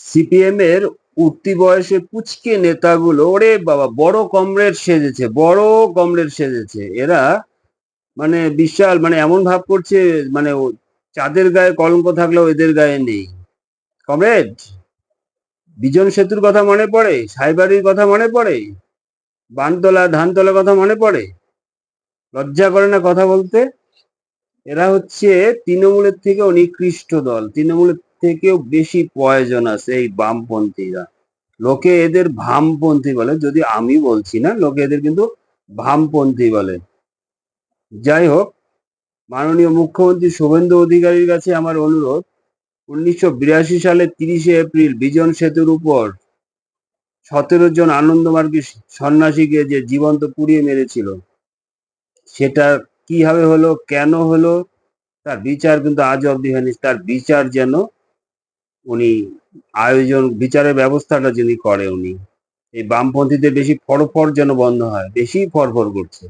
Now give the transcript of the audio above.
CPM এর উঠতি বয়সে পুচকে নেতাগুলো ওরে বাবা বড় কমরেড সেজেছে, বড় কমরেড সেজেছে এরা। মানে বিশাল, মানে এমন ভাব করছে, মানে চাঁদের গায়ে কলঙ্ক থাকলেও এদের গায়ে নেই। কমরেড, বিজন সেতুর কথা মনে পড়ে? সাইবাড়ির কথা মনে পড়ে? বানতলা ধানতলার কথা মনে পড়ে? লজ্জা করে না কথা বলতে? এরা হচ্ছে তৃণমূলের থেকেও নিকৃষ্ট দল, তৃণমূলের থেকেও বেশি পয়জন আছে এই বামপন্থীরা। লোকে এদের ভামপন্থী বলে, যদি আমি বলছি না, লোকে এদের কিন্তু ভামপন্থী বলে। যাই হোক, মাননীয় মুখ্যমন্ত্রী শুভেন্দু অধিকারীর কাছে আমার অনুরোধ, 1982 সালের 30শে এপ্রিল বিজন সেতুর উপর 17 জন আনন্দমার্গী সন্ন্যাসীকে যে জীবন্ত পুড়িয়ে মেরেছিল, সেটা কিভাবে হলো, কেন হলো, তার বিচার কিন্তু আজ অব্দি হয়নি। তার বিচার যেন উনি বিচারের ব্যবস্থাটা যিনি করে উনি, এই বামপন্থীদের বেশি ফড়ফড় যেন বন্ধ হয়, বেশি ফড়ফড় করছে।